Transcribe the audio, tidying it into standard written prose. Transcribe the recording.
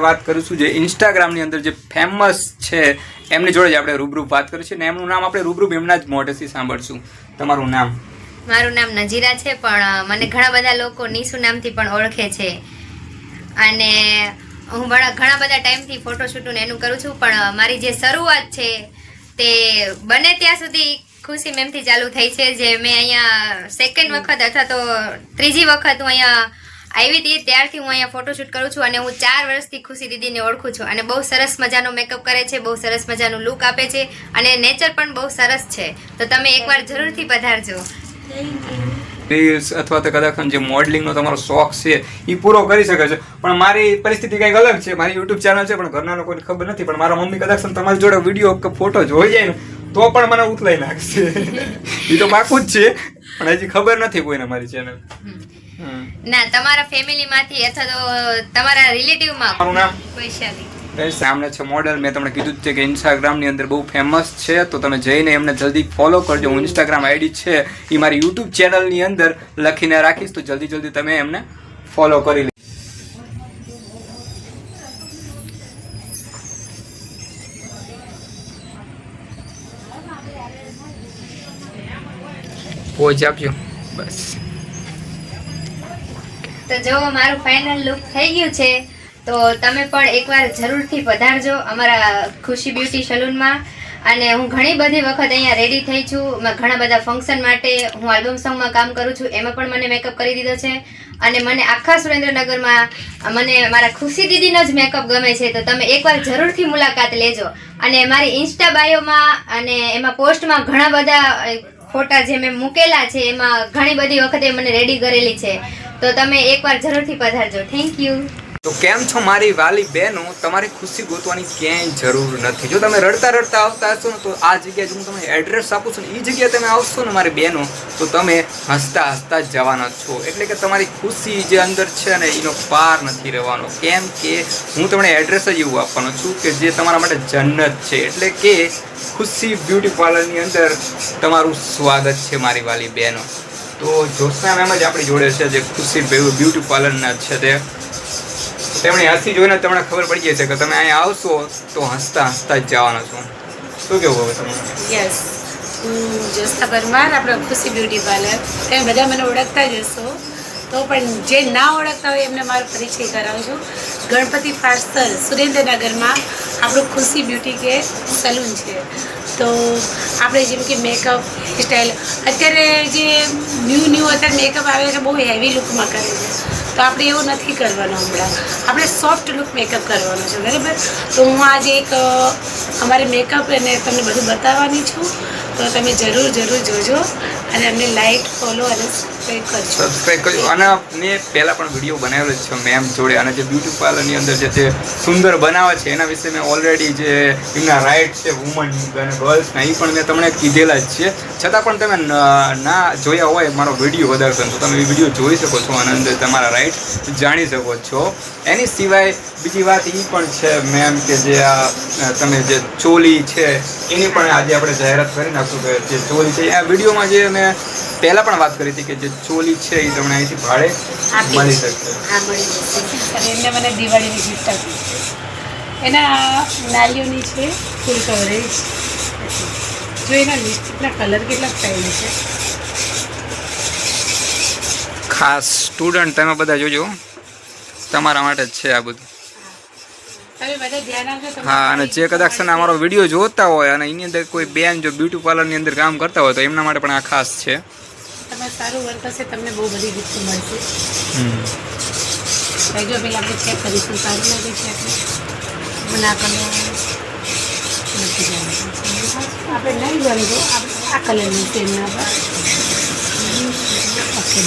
વાત કરીશું જે ઇન્સ્ટાગ્રામની અંદર જે ફેમસ છે એમની જોડે જ આપણે રૂબરૂ વાત કરીશું ને એમનું નામ આપણે રૂબરૂ એમના જ મોઢેથી સાંભળશું. તમારું નામ? મારું નામ નજીરા છે, પણ મને ઘણા બધા લોકો નીસુ નામથી પણ ઓળખે છે. અને હું ઘણા બધા ટાઈમથી ફોટોશૂટનું એનું કરું છું, પણ મારી જે શરૂઆત છે તે બને ત્યાં સુધી ખુશી મેમથી ચાલુ થઈ છે. જે મેં અહીંયા સેકન્ડ વખત અથવા તો ત્રીજી વખત હું અહીંયા આવી હતી ત્યારથી હું અહીંયા ફોટોશૂટ કરું છું. અને હું 4 વર્ષથી ખુશી દીદીને ઓળખું છું. અને બહુ સરસ મજાનો મેકઅપ કરે છે, બહુ સરસ મજાનું લુક આપે છે અને નેચર પણ બહુ સરસ છે. તો તમે એકવાર જરૂરથી પધારજો. રીલ્સ અથવા તો કદાચ જે મોડલિંગનો તમારો શોખ છે એ પૂરો કરી શકે છે. પણ મારી પરિસ્થિતિ કંઈક અલગ છે. મારી યુટ્યુબ ચેનલ છે પણ ઘરના લોકોને ખબર નથી. પણ મારા મમ્મી કદાચ તમારી જોડે વિડીયો કે ફોટો જોઈ જાય ને તો પણ મને ઉથલાઈ નાખશે. એ તો પાકું જ છે, પણ હજી ખબર નથી કોઈને મારી ચેનલ. ના, તમારા ફેમિલીમાંથી અથવા તો તમારા રિલેટિવમાં. મારું નામ વૈશાલી. સામે છે મોડેલ. મેં તમને કીધું છે કે ઇન્સ્ટાગ્રામની અંદર બહુ ફેમસ છે, તો તમે જઈને એમને જલ્દી ફોલો કરજો. હું ઇન્સ્ટાગ્રામ આઈડી છે એ મારી યુટ્યુબ ચેનલની અંદર લખીને રાખીશ, તો જલ્દી તમે એમને ફોલો કરી લો. પોઝ આપજો બસ. તો જો મારું ફાઇનલ લુક થઈ ગયું છે, તો તમે પણ એકવાર જરૂરથી પધારજો અમારા ખુશી બ્યુટી સલૂનમાં. અને હું ઘણી બધી વખત અહીંયા રેડી થઈ છું. ઘણા બધા ફંક્શન માટે હું આલ્બમ સોંગમાં કામ કરું છું, એમાં પણ મને મેકઅપ કરી દીધો છે. અને મને આખા સુરેન્દ્રનગરમાં મને મારા ખુશી દીદીનો જ મેકઅપ ગમે છે. તો તમે એકવાર જરૂરથી મુલાકાત લેજો. અને મારી ઇન્સ્ટા બાયોમાં અને એમાં પોસ્ટમાં ઘણા બધા ફોટા જે મેં મૂકેલા છે એમાં ઘણી બધી વખતે મને રેડી કરેલી છે. તો તમે એકવાર જરૂરથી પધારજો. Thank you. તો કેમ છો મારી વાલી બહેનો? તમારી ખુશી ગોતવાની ક્યાંય જરૂર નથી. જો તમે રડતા આવતા હશો ને તો આ જગ્યાએ હું તમને એડ્રેસ આપું છું ને એ જગ્યાએ તમે આવશો ને મારી બહેનો, તો તમે હસતા જ જવાના છો. એટલે કે તમારી ખુશી જે અંદર છે ને એનો પાર નથી રહેવાનો. કેમ કે હું તમને એડ્રેસ જ એવું આપવાનો છું કે જે તમારા માટે જન્નત છે. એટલે કે ખુશી બ્યુટી પાર્લરની અંદર તમારું સ્વાગત છે મારી વાલી બહેનો. તો જોશના મેમ જ આપણી જોડે છે જે ખુશી બ્યુટી પાર્લરના છે. તેમણે હસી જોઈને તમને ખબર પડી જશે કે તમે અહીંયા આવશો તો હસતા જ જવાના છો. શું કેવું હવે તમારે? યસ, હું જોસ્તા પરમાર, આપણો ખુશી બ્યુટી પાર્લર. તમે બધા મને ઓળખતા જ હશો, તો પણ જે ના ઓળખતા હોય એમને મારો પરિચય કરાવું છું. ગણપતિ પાર્સલ સુરેન્દ્રનગરમાં આપણું ખુશી બ્યુટી કે સલૂન છે. તો આપણે જેમ કે મેકઅપ સ્ટાઇલ અત્યારે જે ન્યૂ અત્યારે મેકઅપ આવે છે બહુ હેવી લુકમાં કરે છે. તો આપણે એવું નથી કરવાનું. હમણાં આપણે સોફ્ટ લુક મેકઅપ કરવાનો છે, બરાબર? તો હું આજે એક અમારે મેકઅપ અને તમને બધું બતાવવાની છું. તો તમે જરૂર જોજો અને અમને લાઈક, ફોલો અને સબસ્ક્રાઈબ કરજો. અને મેં પહેલાં પણ વિડીયો બનાવેલો જ છે મેમ જોડે. અને જે બ્યુટી પાર્લરની અંદર જે સુંદર બનાવે છે એના વિશે મેં ઓલરેડી જે એમના રાઇટ છે વુમન અને ગર્લ્સના એ પણ મેં તમને કીધેલા જ છે. છતાં પણ તમે ના જોયા હોય મારો વિડીયો વધારે તો તમે એ વિડીયો જોઈ શકો છો અને અંદર તમારા રાઇટ જાણી શકો છો. એની સિવાય બીજી વાત એ પણ છે મેમ કે જે આ તમે જે ચોલી છે એની પણ આજે આપણે જાહેરાત કરી નાખશું કે જે ચોલી છે આ વિડીયોમાં જે મેં પહેલાં પણ વાત કરી હતી કે જે ચોલી છે એ તમને અહીંથી ભાડે મળી શકશે. હા, મળી જશે. અને એમને મને દિવાળીની ગિફ્ટ આપી છે. એના નાલીઓની છે ફૂલ કવરેજ. જો એના લિપસ્ટિકના કલર કેટલા ફાઇન છે. ખાસ સ્ટુડન્ટ તમે બધા જોજો, તમારા માટે જ છે આ બધું. તમે બધા ધ્યાન આપજો. હા, અને જે કદાચ અમારો વિડીયો જોતા હોય અને એની અંદર કોઈ બેન જો બ્યુટી પાર્લરની અંદર કામ કરતા હોય તો એમના માટે પણ આ ખાસ છે. તમે સારું વર્ક હશે તમને બહુ બધી ગિફ્ટ મળશે. જો પેલા આપણે ચેક કરીશું સારું લાગે છે આપણે ના કલર આપણે નહીં ગમતો આ કલરની છે એમના પર. ઓકે,